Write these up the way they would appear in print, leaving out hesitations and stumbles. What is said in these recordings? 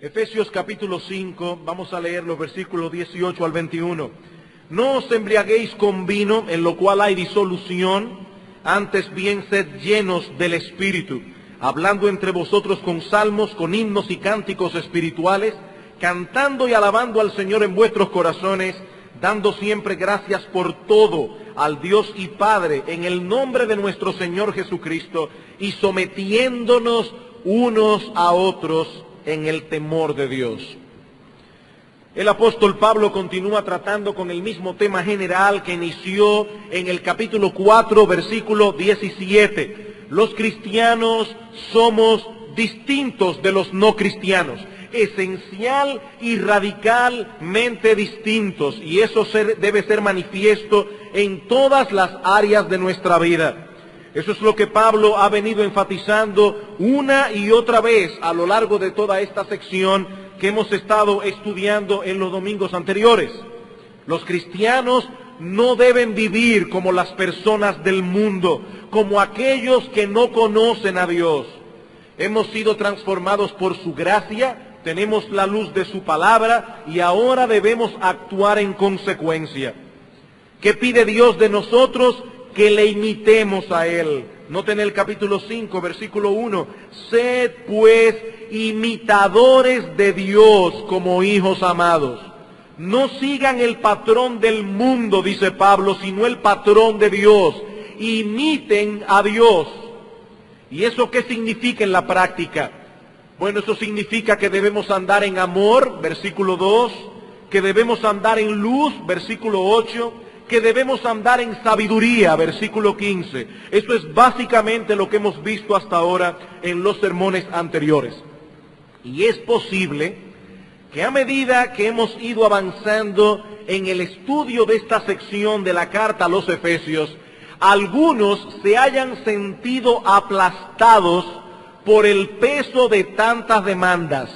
Efesios capítulo 5, vamos a leer los versículos 18 al 21. No os embriaguéis con vino, en lo cual hay disolución, antes bien sed llenos del Espíritu, hablando entre vosotros con salmos, con himnos y cánticos espirituales, cantando y alabando al Señor en vuestros corazones, dando siempre gracias por todo al Dios y Padre, en el nombre de nuestro Señor Jesucristo, y sometiéndonos unos a otros en el temor de Dios. El apóstol Pablo continúa tratando con el mismo tema general que inició en el capítulo 4, versículo 17. Los cristianos somos distintos de los no cristianos, esencial y radicalmente distintos, y eso debe ser manifiesto en todas las áreas de nuestra vida. Eso es lo que Pablo ha venido enfatizando una y otra vez a lo largo de toda esta sección que hemos estado estudiando en los domingos anteriores. Los cristianos no deben vivir como las personas del mundo, como aquellos que no conocen a Dios. Hemos sido transformados por su gracia, tenemos la luz de su palabra y ahora debemos actuar en consecuencia. ¿Qué pide Dios de nosotros? Que le imitemos a Él. Noten el capítulo 5, versículo 1. Sed pues imitadores de Dios como hijos amados. No sigan el patrón del mundo, dice Pablo, sino el patrón de Dios. Imiten a Dios. ¿Y eso qué significa en la práctica? Bueno, eso significa que debemos andar en amor, versículo 2, que debemos andar en luz, versículo 8, que debemos andar en sabiduría, versículo 15. Eso es básicamente lo que hemos visto hasta ahora en los sermones anteriores. Y es posible que a medida que hemos ido avanzando en el estudio de esta sección de la carta a los Efesios, algunos se hayan sentido aplastados por el peso de tantas demandas.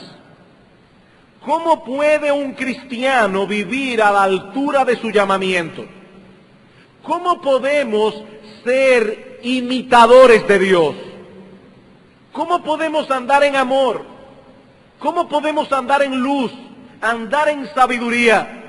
¿Cómo puede un cristiano vivir a la altura de su llamamiento? ¿Cómo podemos ser imitadores de Dios? ¿Cómo podemos andar en amor? ¿Cómo podemos andar en luz? Andar en sabiduría.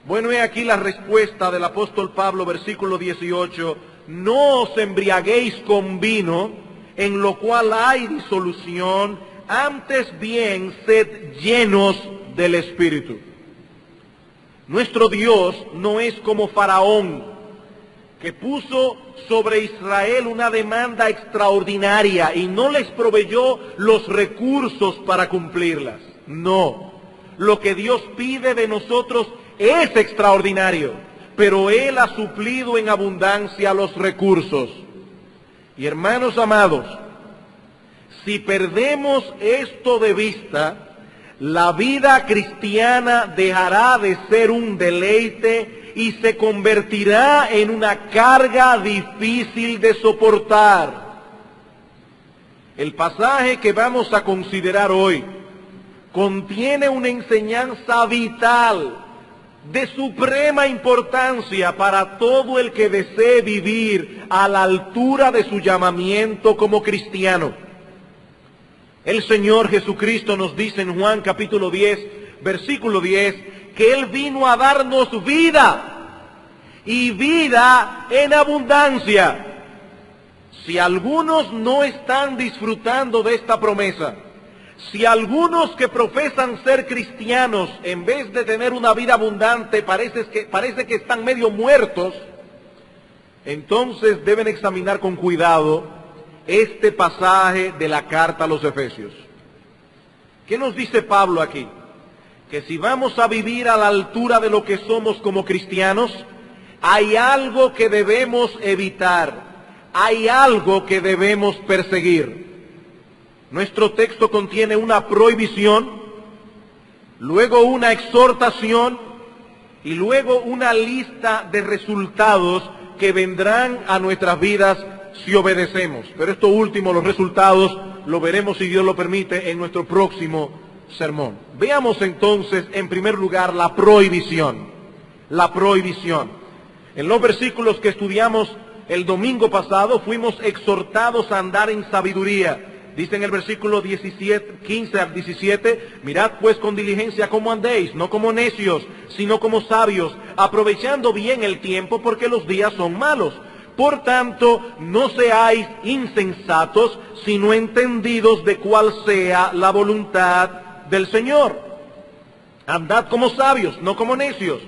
Bueno, he aquí la respuesta del apóstol Pablo, versículo 18. No os embriaguéis con vino, en lo cual hay disolución, antes bien sed llenos del Espíritu. Nuestro Dios no es como Faraón, que puso sobre Israel una demanda extraordinaria y no les proveyó los recursos para cumplirlas. No, lo que Dios pide de nosotros es extraordinario, pero Él ha suplido en abundancia los recursos. Y hermanos amados, si perdemos esto de vista, la vida cristiana dejará de ser un deleite y se convertirá en una carga difícil de soportar. El pasaje que vamos a considerar hoy contiene una enseñanza vital de suprema importancia para todo el que desee vivir a la altura de su llamamiento como cristiano. El Señor Jesucristo nos dice en Juan capítulo 10, versículo 10, que Él vino a darnos vida, y vida en abundancia. Si algunos no están disfrutando de esta promesa, si algunos que profesan ser cristianos, en vez de tener una vida abundante, parece que están medio muertos, entonces deben examinar con cuidado este pasaje de la carta a los Efesios. ¿Qué nos dice Pablo aquí? Que si vamos a vivir a la altura de lo que somos como cristianos, hay algo que debemos evitar, hay algo que debemos perseguir. Nuestro texto contiene una prohibición, luego una exhortación y luego una lista de resultados que vendrán a nuestras vidas si obedecemos. Pero esto último, los resultados, lo veremos, si Dios lo permite, en nuestro próximo sermón. Veamos entonces, en primer lugar, la prohibición. La prohibición. En los versículos que estudiamos el domingo pasado, fuimos exhortados a andar en sabiduría. Dice en el versículo 15 al 17, mirad pues con diligencia cómo andéis, no como necios, sino como sabios, aprovechando bien el tiempo porque los días son malos. Por tanto, no seáis insensatos, sino entendidos de cuál sea la voluntad del Señor. Andad como sabios, no como necios.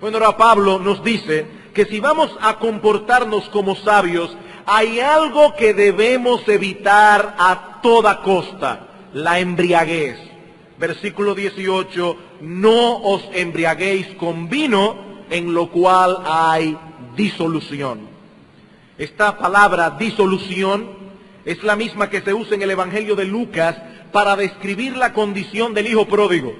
Bueno, ahora Pablo nos dice que si vamos a comportarnos como sabios, hay algo que debemos evitar a toda costa: la embriaguez. Versículo 18, no os embriaguéis con vino, en lo cual hay disolución. Esta palabra disolución es la misma que se usa en el Evangelio de Lucas para describir la condición del hijo pródigo.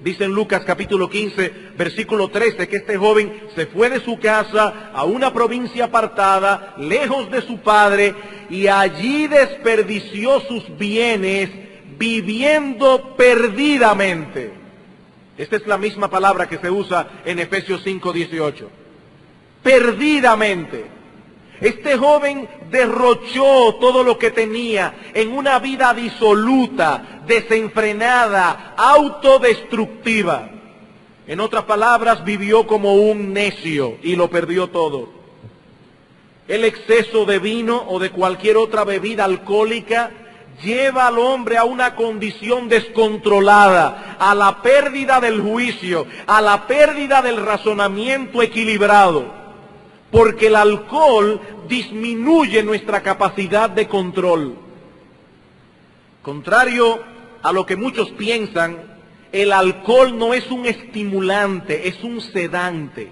Dice en Lucas capítulo 15, versículo 13, que este joven se fue de su casa a una provincia apartada, lejos de su padre, y allí desperdició sus bienes viviendo perdidamente. Esta es la misma palabra que se usa en Efesios 5, 18. Perdidamente. Este joven derrochó todo lo que tenía en una vida disoluta, desenfrenada, autodestructiva. En otras palabras, vivió como un necio y lo perdió todo. El exceso de vino o de cualquier otra bebida alcohólica lleva al hombre a una condición descontrolada, a la pérdida del juicio, a la pérdida del razonamiento equilibrado. Porque el alcohol disminuye nuestra capacidad de control. Contrario a lo que muchos piensan, el alcohol no es un estimulante, es un sedante.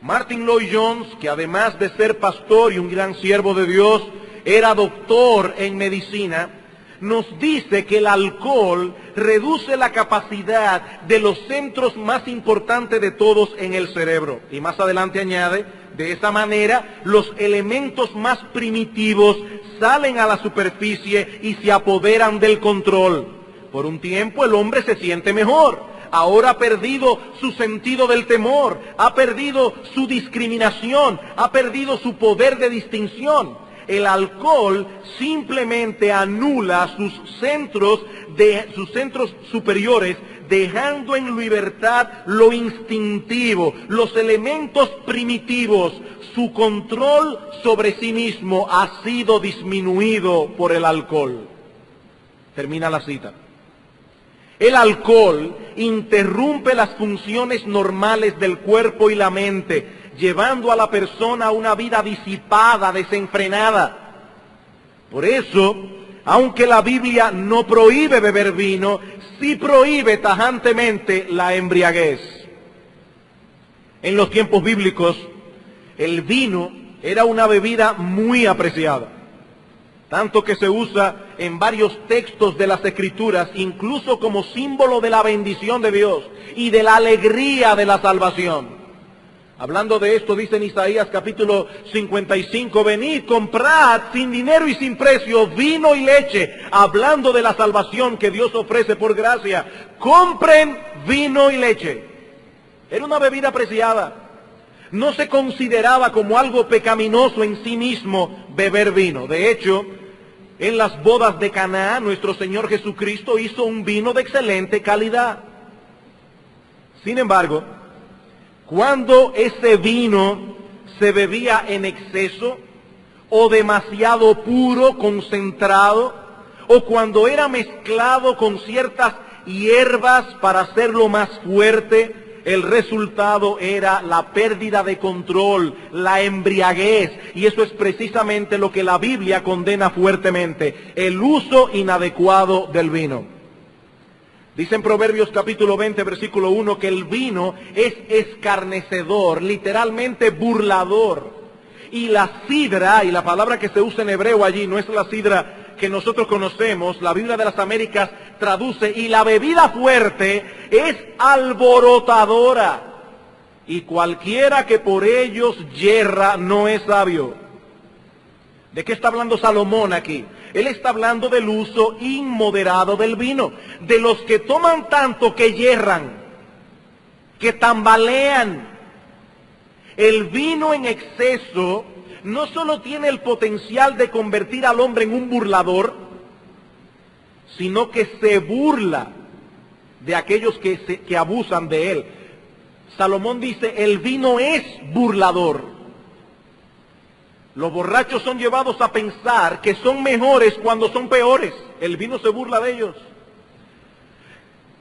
Martin Lloyd-Jones, que además de ser pastor y un gran siervo de Dios, era doctor en medicina, nos dice que el alcohol reduce la capacidad de los centros más importantes de todos en el cerebro. Y más adelante añade, de esa manera los elementos más primitivos salen a la superficie y se apoderan del control. Por un tiempo el hombre se siente mejor. Ahora ha perdido su sentido del temor, ha perdido su discriminación, ha perdido su poder de distinción. El alcohol simplemente anula sus centros superiores, dejando en libertad lo instintivo, los elementos primitivos. Su control sobre sí mismo ha sido disminuido por el alcohol. Termina la cita. El alcohol interrumpe las funciones normales del cuerpo y la mente, llevando a la persona a una vida disipada, desenfrenada. Por eso, aunque la Biblia no prohíbe beber vino, sí prohíbe tajantemente la embriaguez. En los tiempos bíblicos, el vino era una bebida muy apreciada, tanto que se usa en varios textos de las Escrituras, incluso como símbolo de la bendición de Dios y de la alegría de la salvación. Hablando de esto, dice en Isaías capítulo 55, venid, comprad sin dinero y sin precio vino y leche, hablando de la salvación que Dios ofrece por gracia. Compren vino y leche. Era una bebida apreciada. No se consideraba como algo pecaminoso en sí mismo beber vino. De hecho, en las bodas de Caná, nuestro Señor Jesucristo hizo un vino de excelente calidad. Sin embargo, cuando ese vino se bebía en exceso, o demasiado puro, concentrado, o cuando era mezclado con ciertas hierbas para hacerlo más fuerte, el resultado era la pérdida de control, la embriaguez, y eso es precisamente lo que la Biblia condena fuertemente, el uso inadecuado del vino. Dice en Proverbios capítulo 20, versículo 1, que el vino es escarnecedor, literalmente burlador. Y la sidra, y la palabra que se usa en hebreo allí, no es la sidra que nosotros conocemos, la Biblia de las Américas traduce, y la bebida fuerte es alborotadora, y cualquiera que por ellos yerra no es sabio. ¿De qué está hablando Salomón aquí? Él está hablando del uso inmoderado del vino, de los que toman tanto que yerran, que tambalean. El vino en exceso no solo tiene el potencial de convertir al hombre en un burlador, sino que se burla de aquellos que abusan de él. Salomón dice, el vino es burlador. Los borrachos son llevados a pensar que son mejores cuando son peores. El vino se burla de ellos.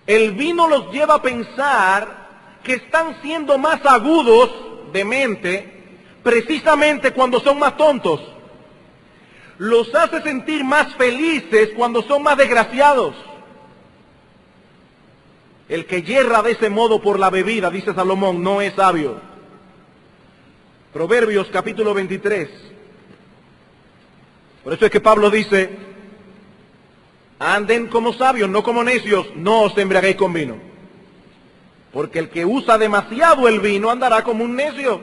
El vino los lleva a pensar que están siendo más agudos de mente precisamente cuando son más tontos. Los hace sentir más felices cuando son más desgraciados. El que yerra de ese modo por la bebida, dice Salomón, no es sabio. Proverbios capítulo 23. Por eso es que Pablo dice, anden como sabios, no como necios, no os embriaguéis con vino. Porque el que usa demasiado el vino andará como un necio.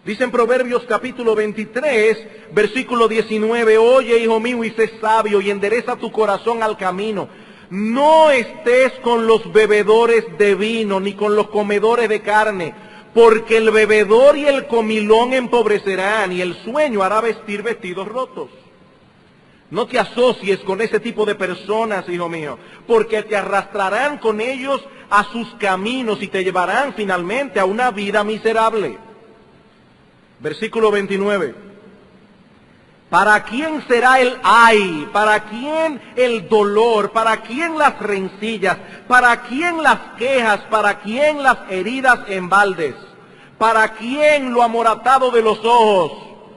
Dice en Proverbios capítulo 23, versículo 19, oye, hijo mío, y sé sabio, y endereza tu corazón al camino. No estés con los bebedores de vino, ni con los comedores de carne, porque el bebedor y el comilón empobrecerán, y el sueño hará vestir vestidos rotos. No te asocies con ese tipo de personas, hijo mío, porque te arrastrarán con ellos a sus caminos y te llevarán finalmente a una vida miserable. Versículo 29. ¿Para quién será el ay? ¿Para quién el dolor? ¿Para quién las rencillas? ¿Para quién las quejas? ¿Para quién las heridas en baldes? ¿Para quién lo amoratado de los ojos?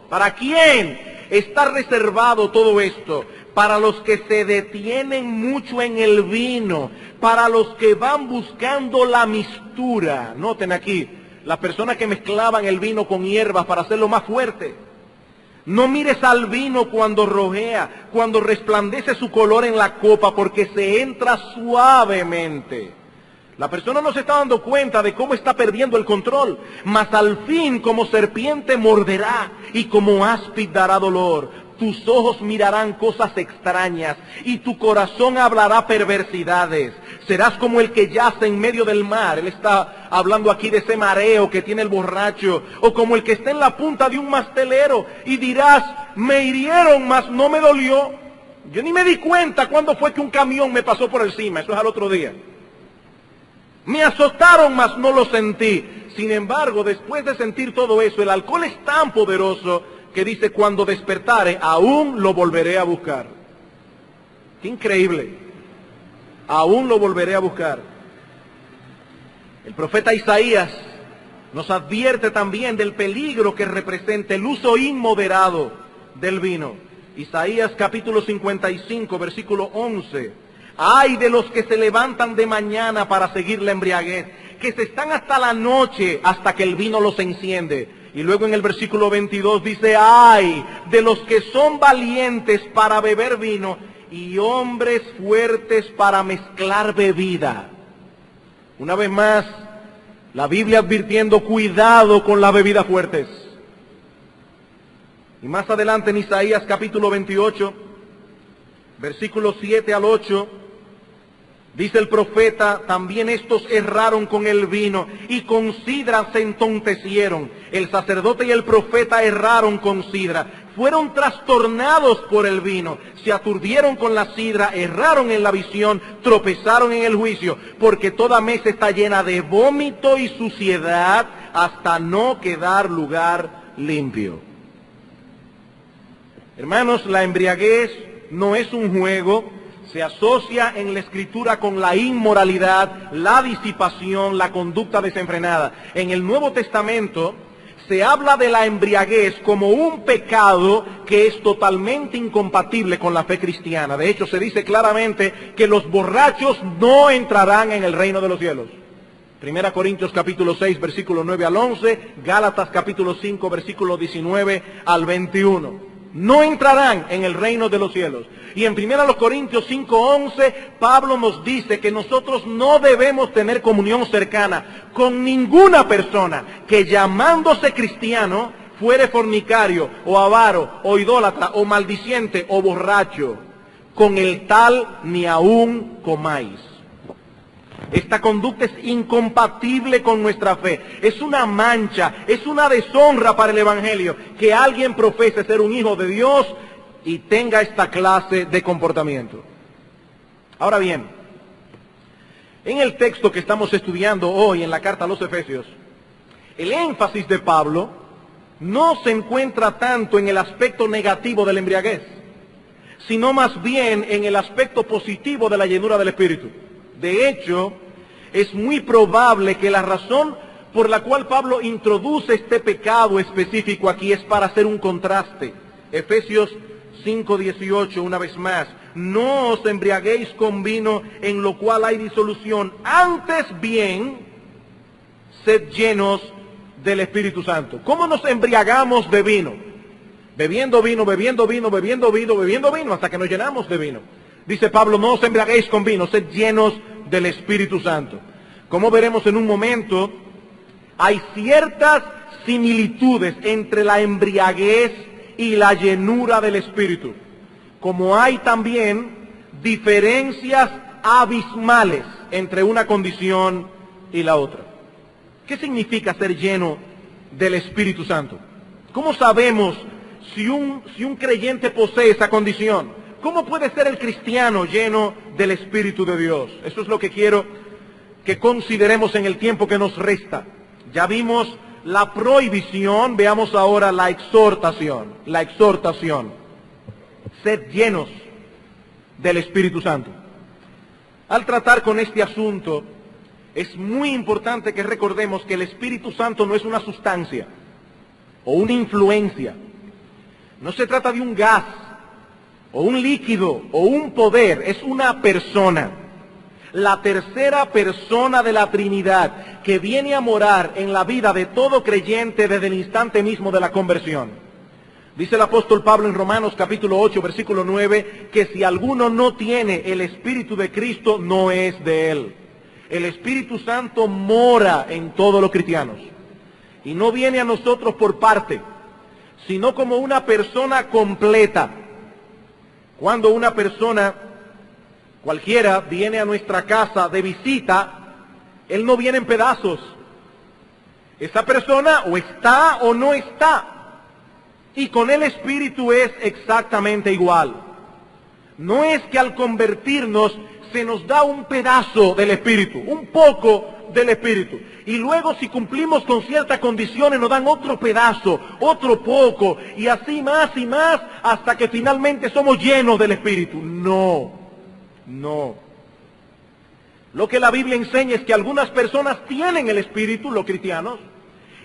¿Para quién está reservado todo esto? Para los que se detienen mucho en el vino, para los que van buscando la mistura. Noten aquí, las personas que mezclaban el vino con hierbas para hacerlo más fuerte. No mires al vino cuando rojea, cuando resplandece su color en la copa, porque se entra suavemente. La persona no se está dando cuenta de cómo está perdiendo el control, mas al fin como serpiente morderá y como áspid dará dolor. Tus ojos mirarán cosas extrañas y tu corazón hablará perversidades. Serás como el que yace en medio del mar. Él está hablando aquí de ese mareo que tiene el borracho. O como el que está en la punta de un mastelero y dirás, me hirieron, mas no me dolió. Yo ni me di cuenta cuándo fue que un camión me pasó por encima. Eso es al otro día. Me azotaron, mas no lo sentí. Sin embargo, después de sentir todo eso, el alcohol es tan poderoso que dice, cuando despertare, aún lo volveré a buscar. Qué increíble. Aún lo volveré a buscar. El profeta Isaías nos advierte también del peligro que representa el uso inmoderado del vino. Isaías capítulo 55, versículo 11. Ay de los que se levantan de mañana para seguir la embriaguez, que se están hasta la noche hasta que el vino los enciende. Y luego en el versículo 22 dice, ay de los que son valientes para beber vino y hombres fuertes para mezclar bebida. Una vez más, la Biblia advirtiendo, cuidado con las bebidas fuertes. Y más adelante en Isaías capítulo 28, versículos 7 al 8, dice el profeta, también estos erraron con el vino y con sidra se entontecieron. El sacerdote y el profeta erraron con sidra. Fueron trastornados por el vino, se aturdieron con la sidra, erraron en la visión, tropezaron en el juicio, porque toda mesa está llena de vómito y suciedad hasta no quedar lugar limpio. Hermanos, la embriaguez no es un juego. Se asocia en la Escritura con la inmoralidad, la disipación, la conducta desenfrenada. En el Nuevo Testamento se habla de la embriaguez como un pecado que es totalmente incompatible con la fe cristiana. De hecho, se dice claramente que los borrachos no entrarán en el reino de los cielos. 1 Corintios capítulo 6, versículo 9 al 11, Gálatas capítulo 5, versículo 19 al 21. No entrarán en el reino de los cielos. Y en 1 Corintios 5:11, Pablo nos dice que nosotros no debemos tener comunión cercana con ninguna persona que llamándose cristiano fuere fornicario, o avaro, o idólatra, o maldiciente, o borracho. Con el tal ni aún comáis. Esta conducta es incompatible con nuestra fe. Es una mancha, es una deshonra para el Evangelio que alguien profese ser un hijo de Dios y tenga esta clase de comportamiento. Ahora bien, en el texto que estamos estudiando hoy en la carta a los Efesios, el énfasis de Pablo no se encuentra tanto en el aspecto negativo de la embriaguez, sino más bien en el aspecto positivo de la llenura del Espíritu. De hecho, es muy probable que la razón por la cual Pablo introduce este pecado específico aquí es para hacer un contraste. Efesios 5:18, una vez más: no os embriaguéis con vino en lo cual hay disolución, antes bien, sed llenos del Espíritu Santo. ¿Cómo nos embriagamos de vino? Bebiendo vino, bebiendo vino, bebiendo vino, bebiendo vino, hasta que nos llenamos de vino. Dice Pablo, no os embriaguéis con vino, sed llenos del Espíritu Santo. Como veremos en un momento, hay ciertas similitudes entre la embriaguez y la llenura del Espíritu, como hay también diferencias abismales entre una condición y la otra. ¿Qué significa ser lleno del Espíritu Santo? ¿Cómo sabemos si un creyente posee esa condición? ¿Cómo puede ser el cristiano lleno del Espíritu de Dios? Eso es lo que quiero que consideremos en el tiempo que nos resta. Ya vimos la prohibición, veamos ahora la exhortación. La exhortación: sed llenos del Espíritu Santo. Al tratar con este asunto, es muy importante que recordemos que el Espíritu Santo no es una sustancia o una influencia. No se trata de un gas o un líquido o un poder, es una persona. La tercera persona de la Trinidad que viene a morar en la vida de todo creyente desde el instante mismo de la conversión. Dice el apóstol Pablo en Romanos capítulo 8, versículo 9, que si alguno no tiene el Espíritu de Cristo, no es de él. El Espíritu Santo mora en todos los cristianos y no viene a nosotros por parte, sino como una persona completa. Cuando una persona cualquiera viene a nuestra casa de visita, él no viene en pedazos. Esa persona o está o no está. Y con el Espíritu es exactamente igual. No es que al convertirnos se nos da un pedazo del Espíritu, un poco del Espíritu, y luego si cumplimos con ciertas condiciones nos dan otro pedazo, otro poco, y así más y más, hasta que finalmente somos llenos del Espíritu. No. Lo que la Biblia enseña es que algunas personas tienen el Espíritu, los cristianos,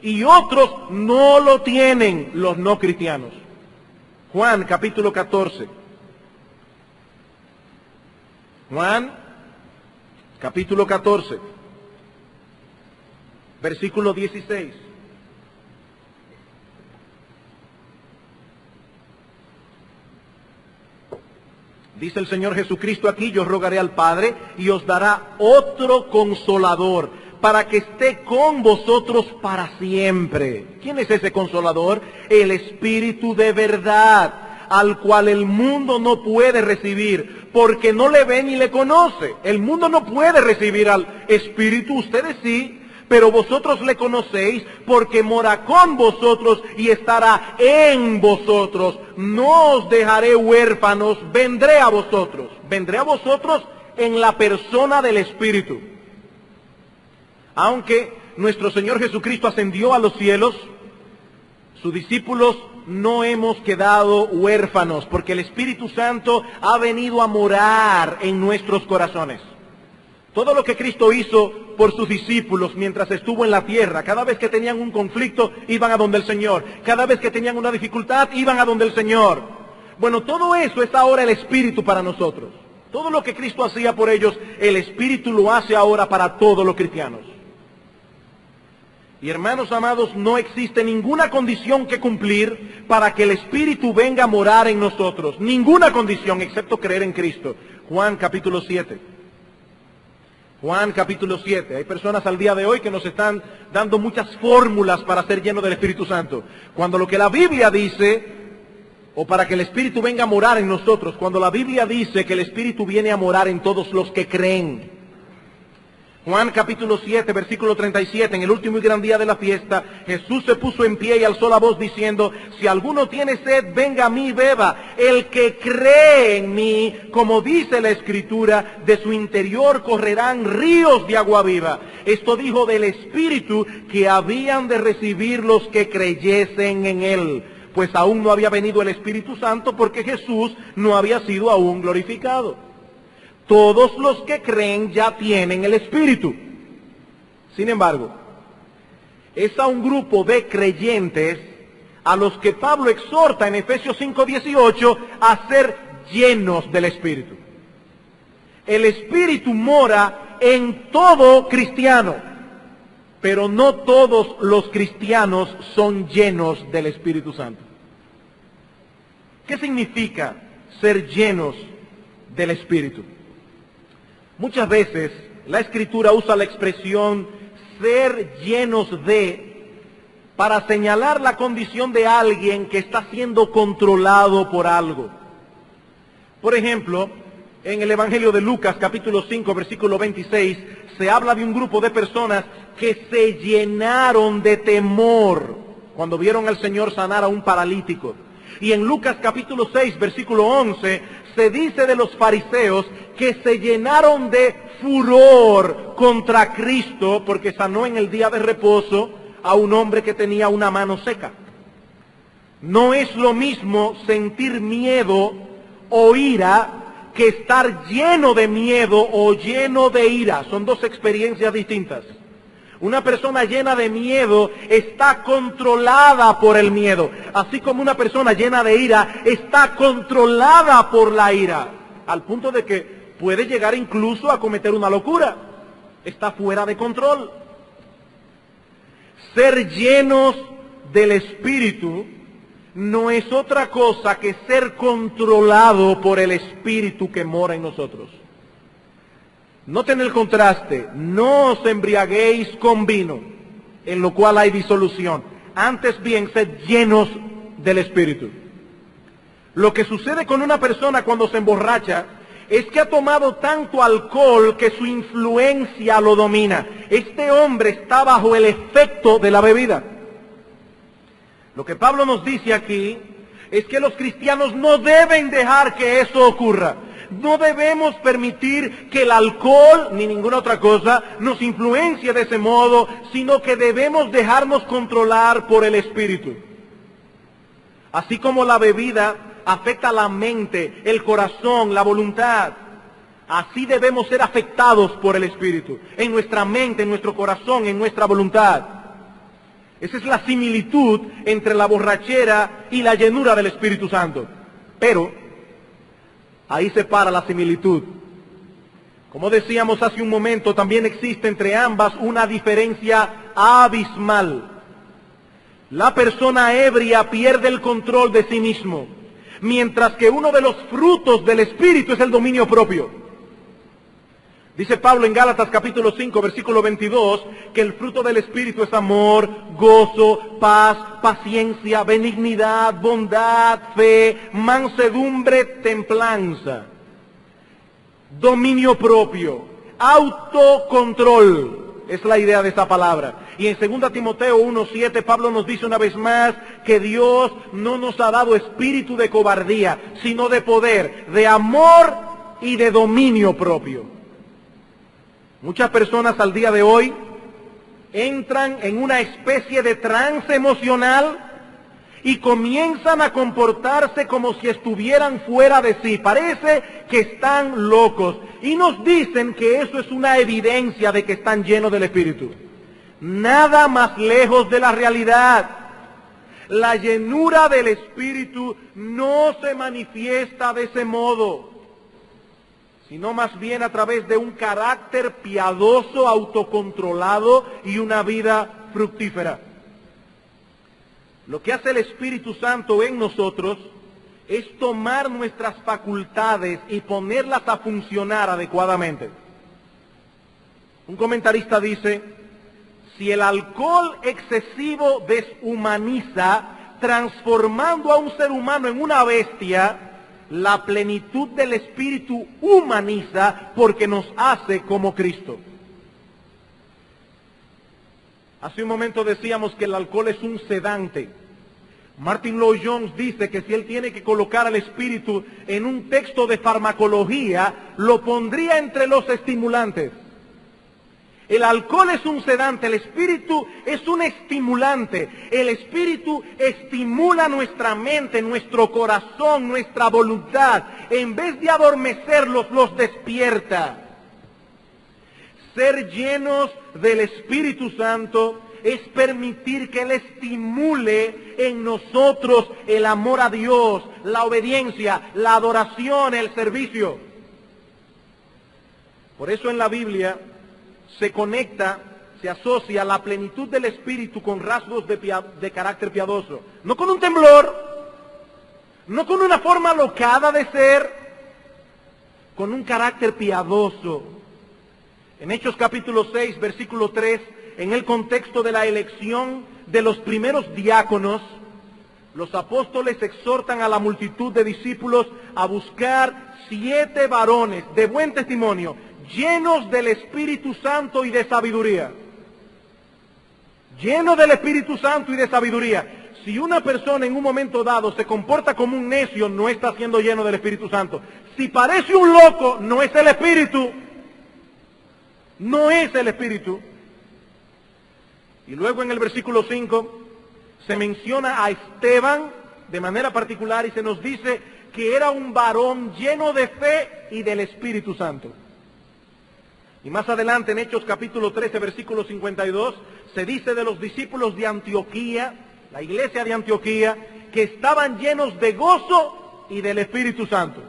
y otros no lo tienen, los no cristianos. Juan capítulo 14. Juan capítulo 14, versículo 16. Dice el Señor Jesucristo aquí: yo rogaré al Padre y os dará otro consolador para que esté con vosotros para siempre. ¿Quién es ese consolador? El Espíritu de verdad, al cual el mundo no puede recibir, porque no le ve ni le conoce. El mundo no puede recibir al Espíritu, ustedes sí, pero vosotros le conocéis, porque mora con vosotros y estará en vosotros. No os dejaré huérfanos, vendré a vosotros. Vendré a vosotros en la persona del Espíritu. Aunque nuestro Señor Jesucristo ascendió a los cielos, sus discípulos no hemos quedado huérfanos, porque el Espíritu Santo ha venido a morar en nuestros corazones. Todo lo que Cristo hizo por sus discípulos mientras estuvo en la tierra, cada vez que tenían un conflicto, iban a donde el Señor. Cada vez que tenían una dificultad, iban a donde el Señor. Bueno, todo eso es ahora el Espíritu para nosotros. Todo lo que Cristo hacía por ellos, el Espíritu lo hace ahora para todos los cristianos. Y hermanos amados, no existe ninguna condición que cumplir para que el Espíritu venga a morar en nosotros. Ninguna condición, excepto creer en Cristo. Juan capítulo 7. Juan capítulo 7. Hay personas al día de hoy que nos están dando muchas fórmulas para ser llenos del Espíritu Santo. Cuando lo que la Biblia dice, o para que el Espíritu venga a morar en nosotros, cuando la Biblia dice que el Espíritu viene a morar en todos los que creen. Juan capítulo 7, versículo 37, en el último y gran día de la fiesta, Jesús se puso en pie y alzó la voz diciendo, si alguno tiene sed, venga a mí y beba. El que cree en mí, como dice la Escritura, de su interior correrán ríos de agua viva. Esto dijo del Espíritu que habían de recibir los que creyesen en él, pues aún no había venido el Espíritu Santo porque Jesús no había sido aún glorificado. Todos los que creen ya tienen el Espíritu. Sin embargo, es a un grupo de creyentes a los que Pablo exhorta en Efesios 5:18 a ser llenos del Espíritu. El Espíritu mora en todo cristiano, pero no todos los cristianos son llenos del Espíritu Santo. ¿Qué significa ser llenos del Espíritu? Muchas veces la Escritura usa la expresión ser llenos de para señalar la condición de alguien que está siendo controlado por algo. Por ejemplo, en el Evangelio de Lucas, capítulo 5, versículo 26, se habla de un grupo de personas que se llenaron de temor cuando vieron al Señor sanar a un paralítico. Y en Lucas capítulo 6, versículo 11, se dice de los fariseos que se llenaron de furor contra Cristo porque sanó en el día de reposo a un hombre que tenía una mano seca. No es lo mismo sentir miedo o ira que estar lleno de miedo o lleno de ira. Son dos experiencias distintas. Una persona llena de miedo está controlada por el miedo, así como una persona llena de ira está controlada por la ira, al punto de que puede llegar incluso a cometer una locura. Está fuera de control. Ser llenos del Espíritu no es otra cosa que ser controlado por el Espíritu que mora en nosotros. Noten el contraste, no os embriaguéis con vino, en lo cual hay disolución. Antes bien, sed llenos del Espíritu. Lo que sucede con una persona cuando se emborracha es que ha tomado tanto alcohol que su influencia lo domina. Este hombre está bajo el efecto de la bebida. Lo que Pablo nos dice aquí es que los cristianos no deben dejar que eso ocurra. No debemos permitir que el alcohol, ni ninguna otra cosa, nos influencie de ese modo, sino que debemos dejarnos controlar por el Espíritu. Así como la bebida afecta la mente, el corazón, la voluntad, así debemos ser afectados por el Espíritu, en nuestra mente, en nuestro corazón, en nuestra voluntad. Esa es la similitud entre la borrachera y la llenura del Espíritu Santo. Pero ahí se para la similitud. Como decíamos hace un momento, también existe entre ambas una diferencia abismal. La persona ebria pierde el control de sí mismo, mientras que uno de los frutos del Espíritu es el dominio propio. Dice Pablo en Gálatas capítulo 5, versículo 22, que el fruto del Espíritu es amor, gozo, paz, paciencia, benignidad, bondad, fe, mansedumbre, templanza, dominio propio, autocontrol. Es la idea de esta palabra. Y en 2 Timoteo 1:7 Pablo nos dice una vez más que Dios no nos ha dado espíritu de cobardía, sino de poder, de amor y de dominio propio. Muchas personas al día de hoy entran en una especie de trance emocional y comienzan a comportarse como si estuvieran fuera de sí. Parece que están locos. Y nos dicen que eso es una evidencia de que están llenos del Espíritu. Nada más lejos de la realidad. La llenura del Espíritu no se manifiesta de ese modo, sino más bien a través de un carácter piadoso, autocontrolado y una vida fructífera. Lo que hace el Espíritu Santo en nosotros es tomar nuestras facultades y ponerlas a funcionar adecuadamente. Un comentarista dice, si el alcohol excesivo deshumaniza, transformando a un ser humano en una bestia, la plenitud del Espíritu humaniza porque nos hace como Cristo. Hace un momento decíamos que el alcohol es un sedante. Martin Lloyd-Jones dice que si él tiene que colocar al espíritu en un texto de farmacología, lo pondría entre los estimulantes. El alcohol es un sedante, el espíritu es un estimulante. El espíritu estimula nuestra mente, nuestro corazón, nuestra voluntad. En vez de adormecerlos, los despierta. Ser llenos del Espíritu Santo es permitir que Él estimule en nosotros el amor a Dios, la obediencia, la adoración, el servicio. Por eso en la Biblia se conecta, se asocia la plenitud del Espíritu con rasgos de carácter piadoso. No con un temblor, no con una forma alocada de ser, con un carácter piadoso. En Hechos capítulo 6, versículo 3, en el contexto de la elección de los primeros diáconos, los apóstoles exhortan a la multitud de discípulos a buscar 7 varones de buen testimonio, llenos del Espíritu Santo y de sabiduría. Llenos del Espíritu Santo y de sabiduría. Si una persona en un momento dado se comporta como un necio, no está siendo lleno del Espíritu Santo. Si parece un loco, no es el Espíritu. No es el Espíritu. Y luego en el versículo 5 se menciona a Esteban de manera particular y se nos dice que era un varón lleno de fe y del Espíritu Santo. Y más adelante en Hechos capítulo 13, versículo 52, se dice de los discípulos de Antioquía, la iglesia de Antioquía, que estaban llenos de gozo y del Espíritu Santo.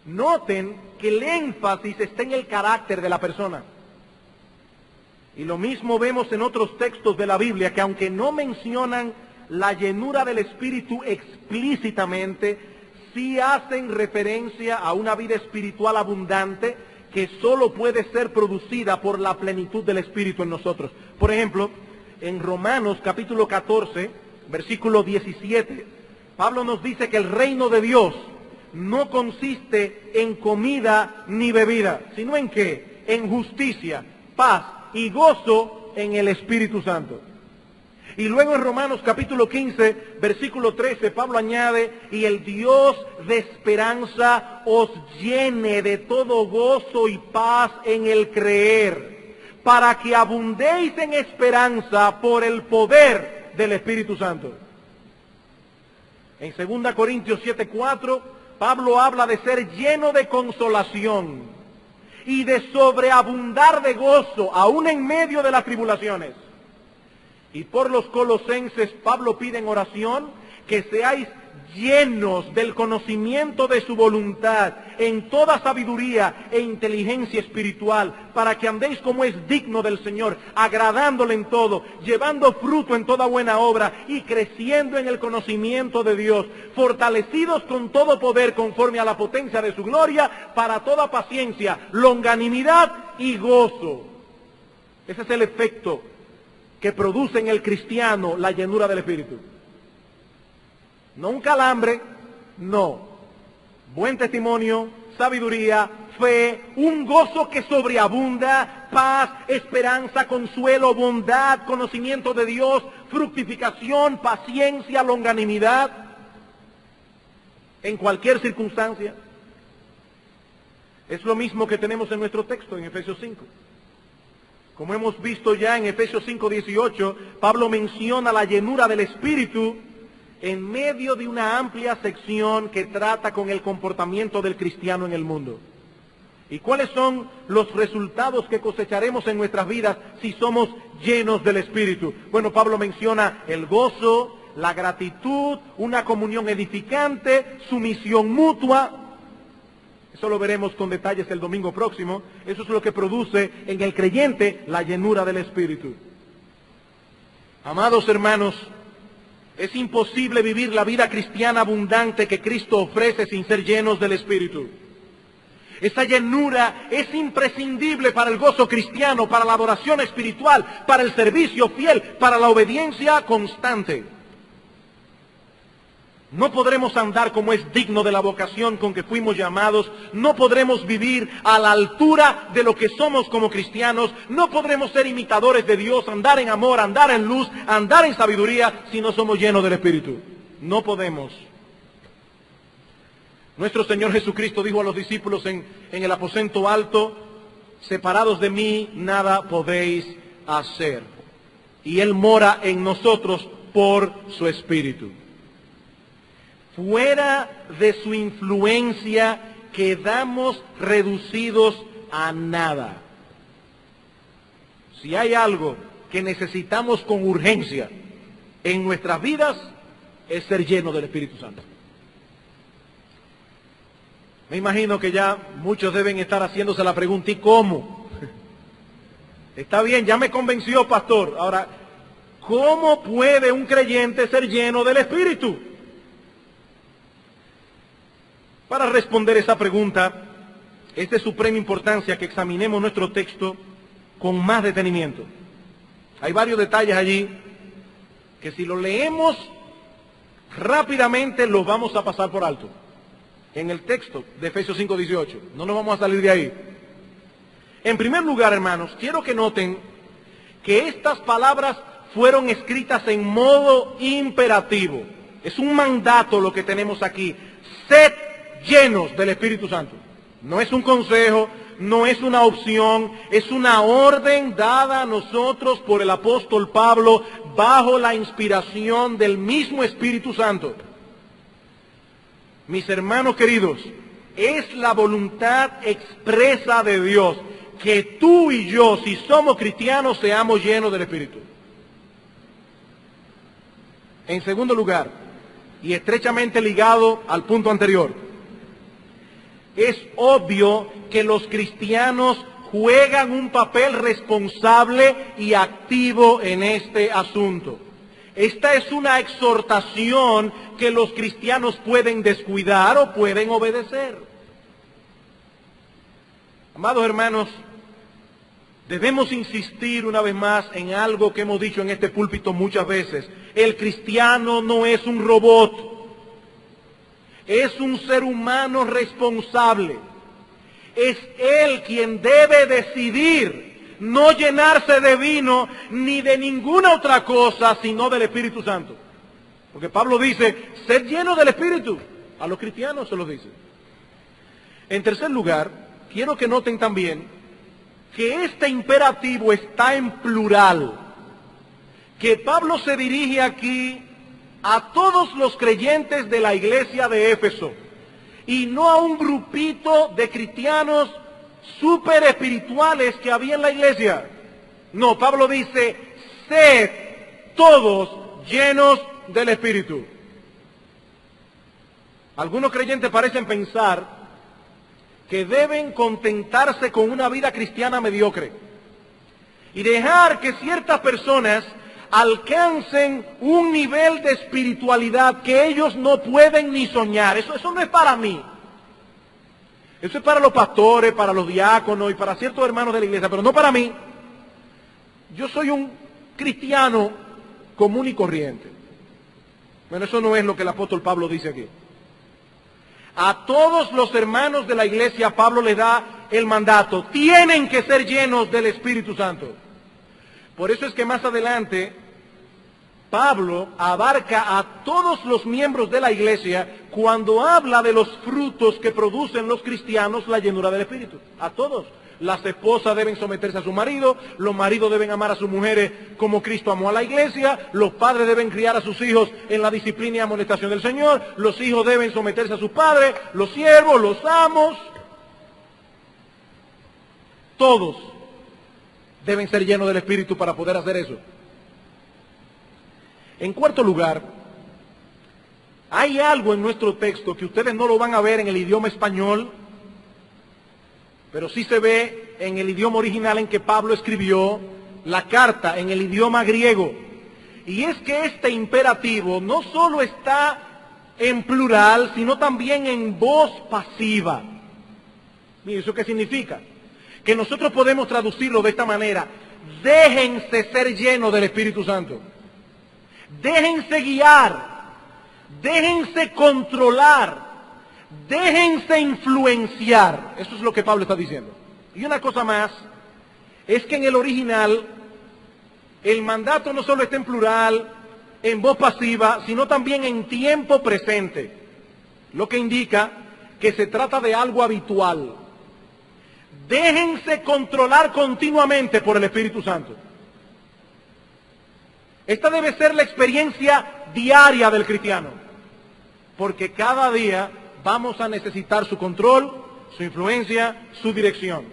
Noten que el énfasis está en el carácter de la persona. Y lo mismo vemos en otros textos de la Biblia, que aunque no mencionan la llenura del Espíritu explícitamente, sí hacen referencia a una vida espiritual abundante que solo puede ser producida por la plenitud del Espíritu en nosotros. Por ejemplo, en Romanos capítulo 14, versículo 17, Pablo nos dice que el reino de Dios no consiste en comida ni bebida, sino en ¿qué? En justicia, paz y gozo en el Espíritu Santo. Y luego en Romanos capítulo 15, versículo 13, Pablo añade, y el Dios de esperanza os llene de todo gozo y paz en el creer, para que abundéis en esperanza por el poder del Espíritu Santo. En 2 Corintios 7:4, Pablo habla de ser lleno de consolación y de sobreabundar de gozo, aún en medio de las tribulaciones. Y por los colosenses, Pablo pide en oración que seáis llenos del conocimiento de su voluntad, en toda sabiduría e inteligencia espiritual, para que andéis como es digno del Señor, agradándole en todo, llevando fruto en toda buena obra y creciendo en el conocimiento de Dios, fortalecidos con todo poder conforme a la potencia de su gloria, para toda paciencia, longanimidad y gozo. Ese es el efecto que produce en el cristiano la llenura del Espíritu. No un calambre, no. Buen testimonio, sabiduría, fe, un gozo que sobreabunda, paz, esperanza, consuelo, bondad, conocimiento de Dios, fructificación, paciencia, longanimidad, en cualquier circunstancia. Es lo mismo que tenemos en nuestro texto en Efesios 5. Como hemos visto ya en Efesios 5:18, Pablo menciona la llenura del Espíritu en medio de una amplia sección que trata con el comportamiento del cristiano en el mundo. ¿Y cuáles son los resultados que cosecharemos en nuestras vidas si somos llenos del Espíritu? Bueno, Pablo menciona el gozo, la gratitud, una comunión edificante, sumisión mutua. Eso lo veremos con detalles el domingo próximo. Eso es lo que produce en el creyente la llenura del Espíritu. Amados hermanos, es imposible vivir la vida cristiana abundante que Cristo ofrece sin ser llenos del Espíritu. Esa llenura es imprescindible para el gozo cristiano, para la adoración espiritual, para el servicio fiel, para la obediencia constante. No podremos andar como es digno de la vocación con que fuimos llamados. No podremos vivir a la altura de lo que somos como cristianos. No podremos ser imitadores de Dios, andar en amor, andar en luz, andar en sabiduría si no somos llenos del Espíritu. No podemos. Nuestro Señor Jesucristo dijo a los discípulos en el aposento alto: separados de mí nada podéis hacer. Y Él mora en nosotros por su Espíritu. Fuera de su influencia quedamos reducidos a nada. Si hay algo que necesitamos con urgencia en nuestras vidas, es ser llenos del Espíritu Santo. Me imagino que ya muchos deben estar haciéndose la pregunta: ¿y cómo? Está bien, ya me convenció, pastor. Ahora, ¿cómo puede un creyente ser lleno del Espíritu? Para responder esa pregunta, es de suprema importancia que examinemos nuestro texto con más detenimiento. Hay varios detalles allí que si los leemos rápidamente los vamos a pasar por alto. En el texto de Efesios 5:18, no nos vamos a salir de ahí. En primer lugar, hermanos, quiero que noten que estas palabras fueron escritas en modo imperativo. Es un mandato lo que tenemos aquí: sed llenos del Espíritu Santo. No es un consejo, no es una opción, es una orden dada a nosotros por el apóstol Pablo bajo la inspiración del mismo Espíritu Santo. Mis hermanos queridos, es la voluntad expresa de Dios que tú y yo, si somos cristianos, seamos llenos del Espíritu. En segundo lugar, y estrechamente ligado al punto anterior, es obvio que los cristianos juegan un papel responsable y activo en este asunto. Esta es una exhortación que los cristianos pueden descuidar o pueden obedecer. Amados hermanos, debemos insistir una vez más en algo que hemos dicho en este púlpito muchas veces. El cristiano no es un robot. Es un ser humano responsable. Es él quien debe decidir no llenarse de vino ni de ninguna otra cosa sino del Espíritu Santo. Porque Pablo dice: sed lleno del Espíritu. A los cristianos se los dice. En tercer lugar, quiero que noten también que este imperativo está en plural. Que Pablo se dirige aquí a todos los creyentes de la iglesia de Éfeso, y no a un grupito de cristianos súper espirituales que había en la iglesia. No, Pablo dice: sed todos llenos del Espíritu. Algunos creyentes parecen pensar que deben contentarse con una vida cristiana mediocre y dejar que ciertas personas alcancen un nivel de espiritualidad que ellos no pueden ni soñar. Eso no es para mí. Eso es para los pastores, para los diáconos y para ciertos hermanos de la iglesia, pero no para mí. Yo soy un cristiano común y corriente. Bueno, eso no es lo que el apóstol Pablo dice aquí. A todos los hermanos de la iglesia Pablo les da el mandato: tienen que ser llenos del Espíritu Santo. Por eso es que más adelante Pablo abarca a todos los miembros de la iglesia cuando habla de los frutos que producen los cristianos la llenura del Espíritu. A todos. Las esposas deben someterse a su marido, los maridos deben amar a sus mujeres como Cristo amó a la iglesia, los padres deben criar a sus hijos en la disciplina y amonestación del Señor, los hijos deben someterse a sus padres, los siervos, los amos. Todos deben ser llenos del Espíritu para poder hacer eso. En cuarto lugar, hay algo en nuestro texto que ustedes no lo van a ver en el idioma español, pero sí se ve en el idioma original en que Pablo escribió la carta, en el idioma griego. Y es que este imperativo no solo está en plural, sino también en voz pasiva. ¿Y eso qué significa? Que nosotros podemos traducirlo de esta manera: déjense ser llenos del Espíritu Santo. Déjense guiar, déjense controlar, déjense influenciar. Eso es lo que Pablo está diciendo. Y una cosa más, es que en el original, el mandato no solo está en plural, en voz pasiva, sino también en tiempo presente, lo que indica que se trata de algo habitual. Déjense controlar continuamente por el Espíritu Santo. Esta debe ser la experiencia diaria del cristiano, porque cada día vamos a necesitar su control, su influencia, su dirección.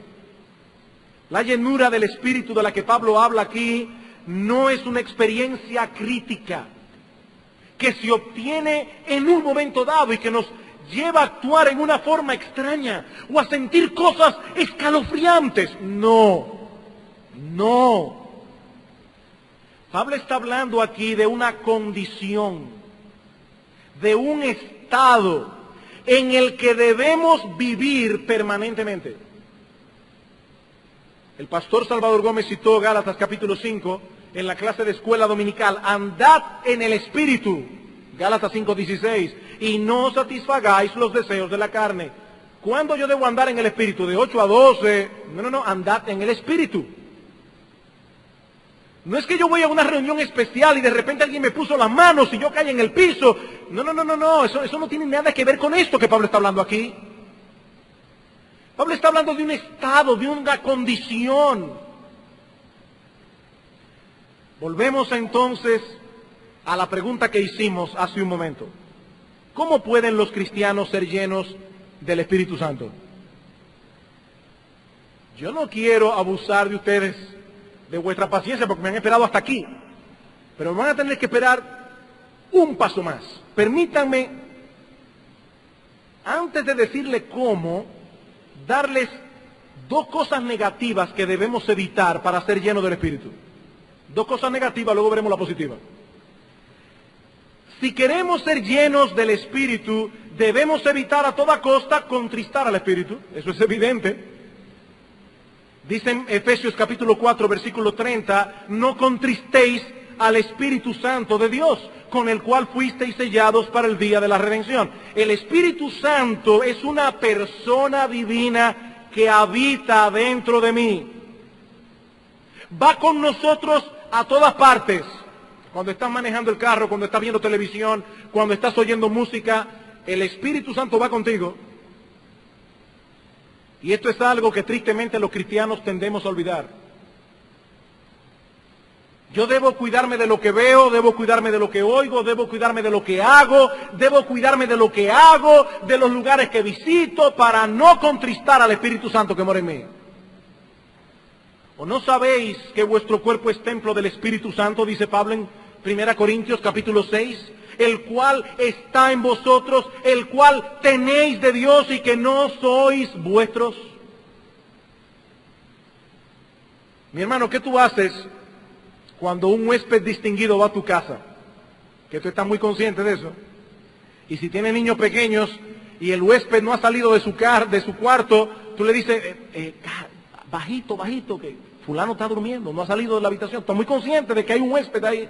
La llenura del Espíritu de la que Pablo habla aquí no es una experiencia crítica que se obtiene en un momento dado y que nos lleva a actuar en una forma extraña o a sentir cosas escalofriantes. No. Pablo está hablando aquí de una condición, de un estado en el que debemos vivir permanentemente. El pastor Salvador Gómez citó Gálatas capítulo 5 en la clase de escuela dominical. Andad en el Espíritu, Gálatas 5:16, y no satisfagáis los deseos de la carne. ¿Cuándo yo debo andar en el Espíritu? ¿De 8 a 12? No, andad en el Espíritu. No es que yo voy a una reunión especial y de repente alguien me puso las manos y yo caí en el piso. No, eso no tiene nada que ver con esto que Pablo está hablando aquí. Pablo está hablando de un estado, de una condición. Volvemos entonces a la pregunta que hicimos hace un momento. ¿Cómo pueden los cristianos ser llenos del Espíritu Santo? Yo no quiero abusar de ustedes, de vuestra paciencia, porque me han esperado hasta aquí. Pero van a tener que esperar un paso más. Permítanme, antes de decirle cómo, darles dos cosas negativas que debemos evitar para ser llenos del Espíritu. Dos cosas negativas, luego veremos la positiva. Si queremos ser llenos del Espíritu, debemos evitar a toda costa contristar al Espíritu. Eso es evidente. Dice en Efesios capítulo 4, versículo 30, no contristéis al Espíritu Santo de Dios, con el cual fuisteis sellados para el día de la redención. El Espíritu Santo es una persona divina que habita dentro de mí. Va con nosotros a todas partes. Cuando estás manejando el carro, cuando estás viendo televisión, cuando estás oyendo música, el Espíritu Santo va contigo. Y esto es algo que tristemente los cristianos tendemos a olvidar. Yo debo cuidarme de lo que veo, debo cuidarme de lo que oigo, debo cuidarme de lo que hago, debo cuidarme de lo que hago, de los lugares que visito, para no contristar al Espíritu Santo que mora en mí. ¿O no sabéis que vuestro cuerpo es templo del Espíritu Santo, dice Pablo en 1 Corintios capítulo 6, el cual está en vosotros, el cual tenéis de Dios y que no sois vuestros? Mi hermano, ¿qué tú haces cuando un huésped distinguido va a tu casa? Que tú estás muy consciente de eso. Y si tiene niños pequeños y el huésped no ha salido de su cuarto, tú le dices, bajito, que fulano está durmiendo, no ha salido de la habitación. Estás muy consciente de que hay un huésped ahí.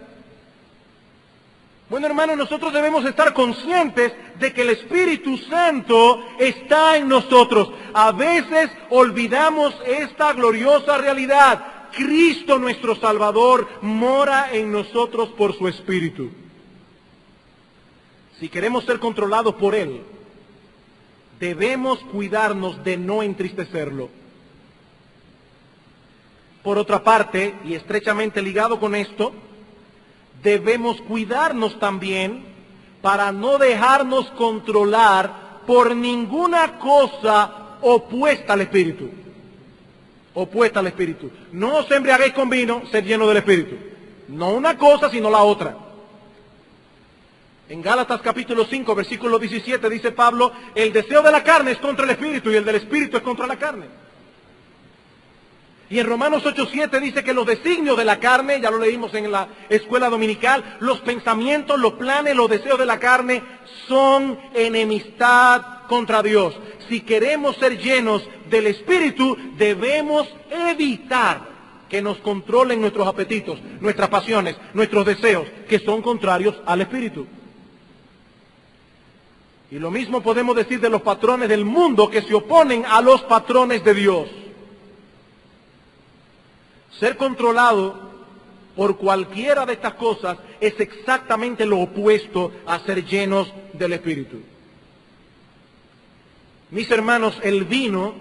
Bueno, hermano, nosotros debemos estar conscientes de que el Espíritu Santo está en nosotros. A veces olvidamos esta gloriosa realidad. Cristo nuestro Salvador mora en nosotros por su Espíritu. Si queremos ser controlados por Él, debemos cuidarnos de no entristecerlo. Por otra parte, y estrechamente ligado con esto, debemos cuidarnos también para no dejarnos controlar por ninguna cosa opuesta al Espíritu. Opuesta al Espíritu. No os embriaguéis con vino, sed llenos del Espíritu. No una cosa, sino la otra. En Gálatas capítulo 5, versículo 17 dice Pablo, el deseo de la carne es contra el Espíritu y el del Espíritu es contra la carne. Y en Romanos 8:7 dice que los designios de la carne, ya lo leímos en la escuela dominical, los pensamientos, los planes, los deseos de la carne son enemistad contra Dios. Si queremos ser llenos del Espíritu, debemos evitar que nos controlen nuestros apetitos, nuestras pasiones, nuestros deseos, que son contrarios al Espíritu. Y lo mismo podemos decir de los patrones del mundo que se oponen a los patrones de Dios. Ser controlado por cualquiera de estas cosas es exactamente lo opuesto a ser llenos del Espíritu. Mis hermanos, el vino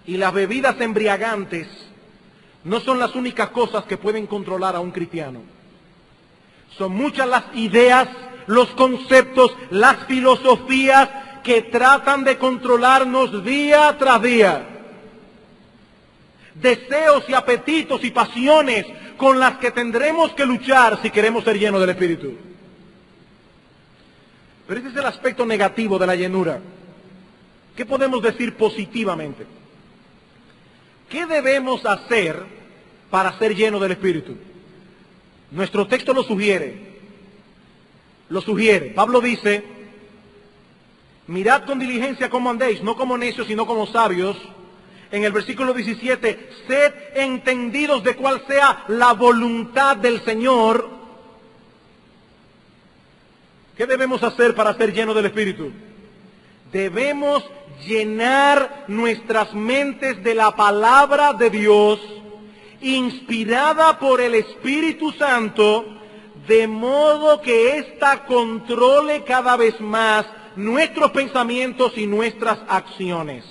y las bebidas embriagantes no son las únicas cosas que pueden controlar a un cristiano. Son muchas las ideas, los conceptos, las filosofías que tratan de controlarnos día tras día. Deseos y apetitos y pasiones con las que tendremos que luchar si queremos ser llenos del Espíritu. Pero ese es el aspecto negativo de la llenura. ¿Qué podemos decir positivamente? ¿Qué debemos hacer para ser llenos del Espíritu? Nuestro texto lo sugiere. Pablo dice, mirad con diligencia cómo andéis, no como necios, sino como sabios. En el versículo 17, sed entendidos de cuál sea la voluntad del Señor. ¿Qué debemos hacer para ser llenos del Espíritu? Debemos llenar nuestras mentes de la palabra de Dios, inspirada por el Espíritu Santo, de modo que ésta controle cada vez más nuestros pensamientos y nuestras acciones.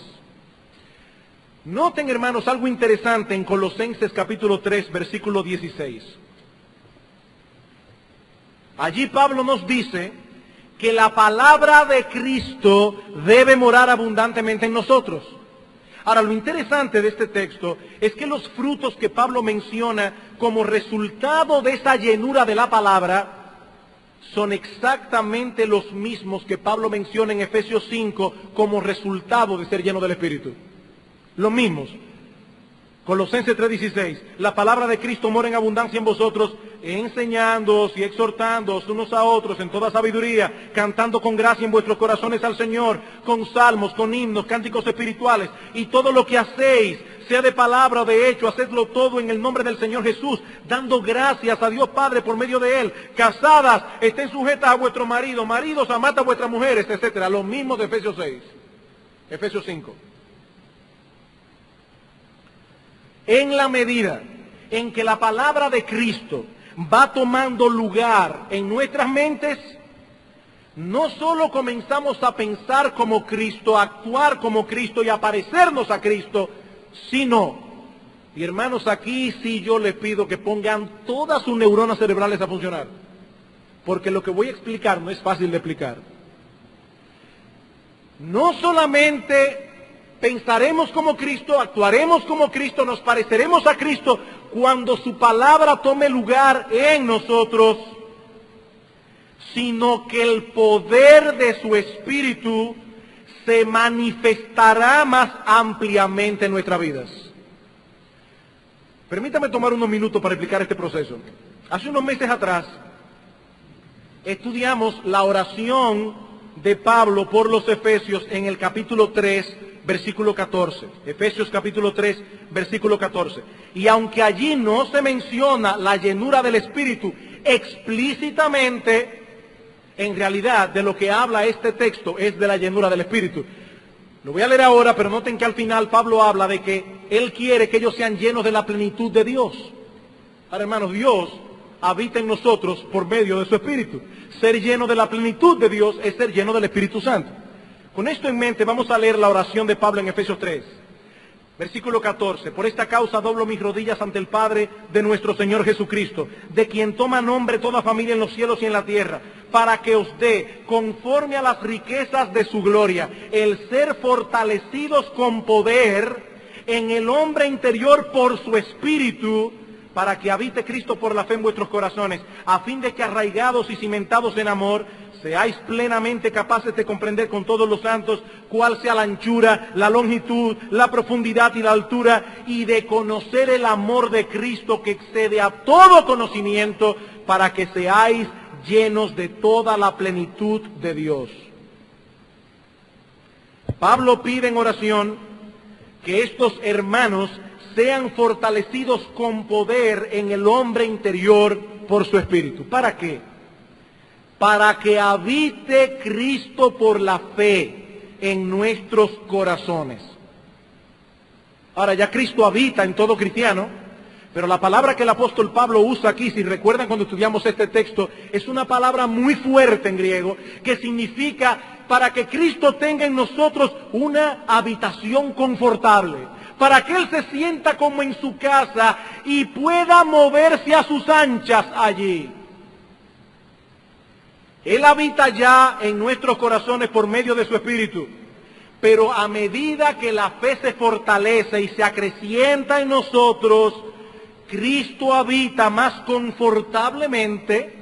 Noten, hermanos, algo interesante en Colosenses capítulo 3, versículo 16. Allí Pablo nos dice que la palabra de Cristo debe morar abundantemente en nosotros. Ahora, lo interesante de este texto es que los frutos que Pablo menciona como resultado de esa llenura de la palabra son exactamente los mismos que Pablo menciona en Efesios 5 como resultado de ser lleno del Espíritu. Los mismos. Colosenses 3:16, la palabra de Cristo mora en abundancia en vosotros, enseñándoos y exhortándoos unos a otros en toda sabiduría, cantando con gracia en vuestros corazones al Señor, con salmos, con himnos, cánticos espirituales, y todo lo que hacéis, sea de palabra o de hecho, hacedlo todo en el nombre del Señor Jesús, dando gracias a Dios Padre por medio de Él. Casadas, estén sujetas a vuestro marido, maridos, amad a vuestras mujeres, etcétera. Lo mismo de Efesios 6, Efesios 5. En la medida en que la palabra de Cristo va tomando lugar en nuestras mentes, no solo comenzamos a pensar como Cristo, a actuar como Cristo y a parecernos a Cristo, sino, y hermanos, aquí sí yo les pido que pongan todas sus neuronas cerebrales a funcionar, porque lo que voy a explicar no es fácil de explicar. No solamente pensaremos como Cristo, actuaremos como Cristo, nos pareceremos a Cristo cuando su palabra tome lugar en nosotros, sino que el poder de su Espíritu se manifestará más ampliamente en nuestras vidas. Permítame tomar unos minutos para explicar este proceso. Hace unos meses atrás estudiamos la oración de Pablo por los Efesios en el capítulo 3, versículo 14. Efesios capítulo 3, versículo 14. Y aunque allí no se menciona la llenura del Espíritu explícitamente, en realidad de lo que habla este texto es de la llenura del Espíritu. Lo voy a leer ahora, pero noten que al final Pablo habla de que Él quiere que ellos sean llenos de la plenitud de Dios. Ahora, hermanos, Dios habita en nosotros por medio de su Espíritu. Ser lleno de la plenitud de Dios es ser lleno del Espíritu Santo. Con esto en mente vamos a leer la oración de Pablo en Efesios 3, versículo 14. Por esta causa doblo mis rodillas ante el Padre de nuestro Señor Jesucristo, de quien toma nombre toda familia en los cielos y en la tierra, para que os dé, conforme a las riquezas de su gloria, el ser fortalecidos con poder en el hombre interior por su Espíritu, para que habite Cristo por la fe en vuestros corazones, a fin de que arraigados y cimentados en amor, seáis plenamente capaces de comprender con todos los santos cuál sea la anchura, la longitud, la profundidad y la altura, y de conocer el amor de Cristo que excede a todo conocimiento, para que seáis llenos de toda la plenitud de Dios. Pablo pide en oración que estos hermanos sean fortalecidos con poder en el hombre interior por su Espíritu. ¿Para qué? para que habite Cristo por la fe en nuestros corazones. Ahora, ya Cristo habita en todo cristiano, pero la palabra que el apóstol Pablo usa aquí, si recuerdan cuando estudiamos este texto, es una palabra muy fuerte en griego, que significa para que Cristo tenga en nosotros una habitación confortable, para que Él se sienta como en su casa y pueda moverse a sus anchas allí. Él habita ya en nuestros corazones por medio de su Espíritu, pero a medida que la fe se fortalece y se acrecienta en nosotros, Cristo habita más confortablemente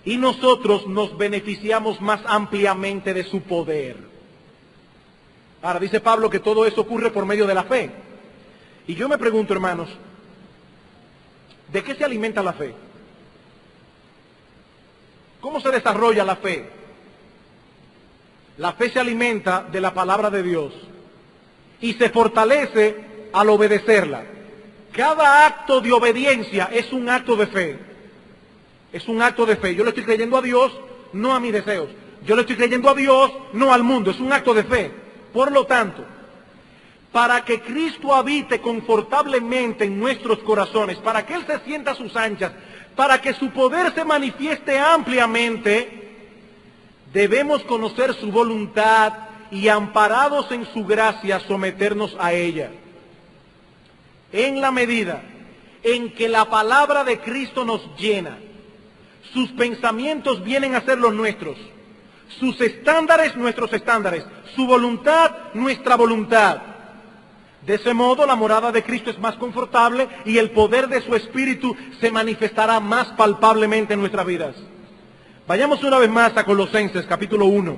y nosotros nos beneficiamos más ampliamente de su poder. Ahora dice Pablo que todo eso ocurre por medio de la fe. Y yo me pregunto, hermanos, ¿de qué se alimenta la fe? ¿Cómo se desarrolla la fe? La fe se alimenta de la palabra de Dios y se fortalece al obedecerla. Cada acto de obediencia es un acto de fe. Es un acto de fe. Yo le estoy creyendo a Dios, no a mis deseos. Yo le estoy creyendo a Dios, no al mundo. Es un acto de fe. Por lo tanto, para que Cristo habite confortablemente en nuestros corazones, para que Él se sienta a sus anchas, para que su poder se manifieste ampliamente, debemos conocer su voluntad y, amparados en su gracia, someternos a ella. En la medida en que la palabra de Cristo nos llena, sus pensamientos vienen a ser los nuestros, sus estándares nuestros estándares, su voluntad nuestra voluntad. De ese modo la morada de Cristo es más confortable y el poder de su Espíritu se manifestará más palpablemente en nuestras vidas. Vayamos una vez más a Colosenses capítulo 1.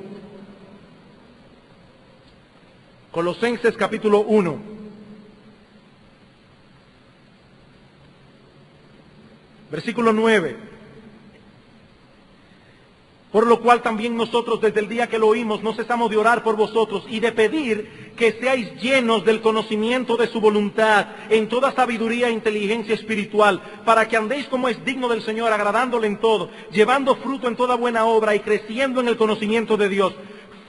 Colosenses capítulo 1. Versículo 9. Por lo cual también nosotros desde el día que lo oímos no cesamos de orar por vosotros y de pedir que seáis llenos del conocimiento de su voluntad en toda sabiduría e inteligencia espiritual, para que andéis como es digno del Señor, agradándole en todo, llevando fruto en toda buena obra y creciendo en el conocimiento de Dios,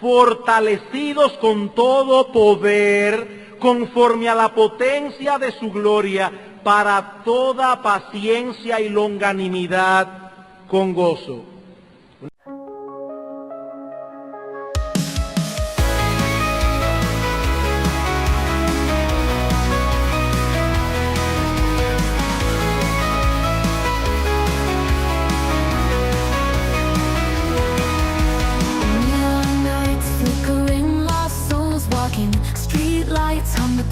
fortalecidos con todo poder conforme a la potencia de su gloria, para toda paciencia y longanimidad con gozo.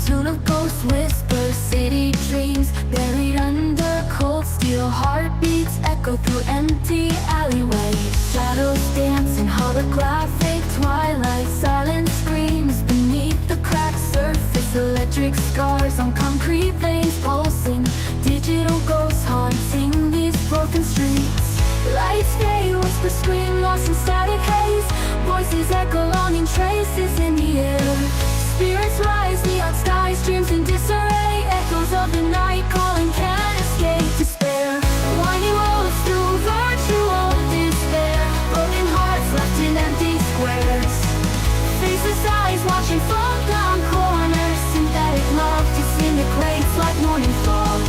Tune of ghost whispers, city dreams buried under cold steel. Heartbeats echo through empty alleyways. Shadows dance in holographic twilight. Silent screams beneath the cracked surface. Electric scars on concrete veins pulsing. Digital ghosts haunting these broken streets. Lights fade, whispers scream, lost in static haze. Voices echo longing, traces in the air. Spirits rise, neon skies, dreams in disarray. Echoes of the night calling, can't escape despair. Winding roads through virtual despair. Broken hearts left in empty squares. Faceless eyes watching from down corners. Synthetic love disintegrates like morning fog.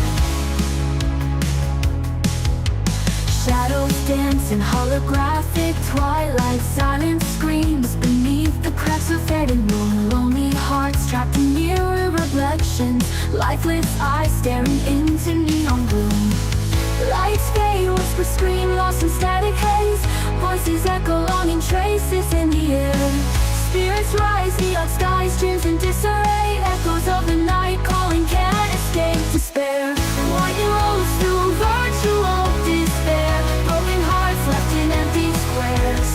Shadows dance in holographic twilight. Silent screams beneath the cracks of faded moon. Lonely hearts trapped in mirror reflections. Lifeless eyes staring into neon gloom. Lights fade, whispers scream, lost in static haze. Voices echo longing, traces in the air. Spirits rise, neon skies, dreams in disarray. Echoes of the night calling, can't escape despair. Winding roads through virtual despair. Broken hearts left in empty squares.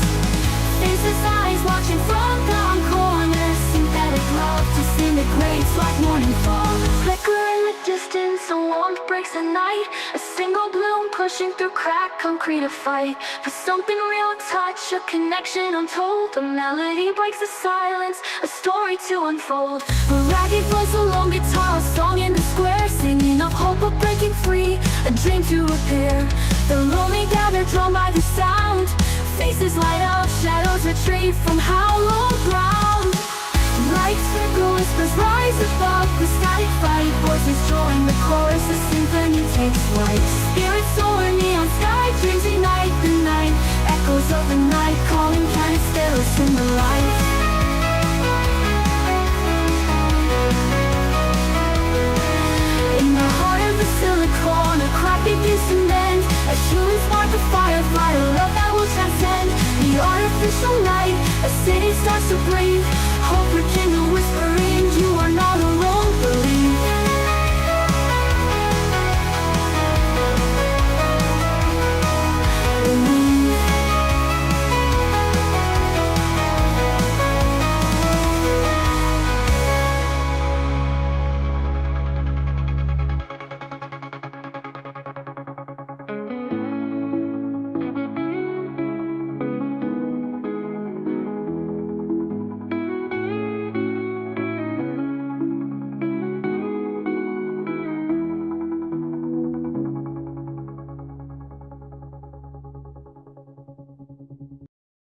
Faceless eyes watching from down corners. Synthetic love disintegrates like morning fog. Flicker in the distance, a warmth breaks the night. A single bloom pushing through cracked concrete, a fight for something real, touch, a connection untold. A melody breaks the silence, a story to unfold. A ragged voice, a lone guitar, a song in the square, singing of hope of breaking free, a dream to repair. The lonely gather, drawn by the sound, faces light up, shadows retreat from hallowed ground. Lights flicker, whispers rise above the static fight. Voices join the chorus, the symphony takes flight. Spirits soar, neon sky, dreams ignite the night. Echoes of the night calling, can it still us in the light? In the heart of the silicon, a crack begins to mend. A human spark of firefly, a love that will transcend the artificial night. A city starts to breathe, hope rekindle, whispering, you are not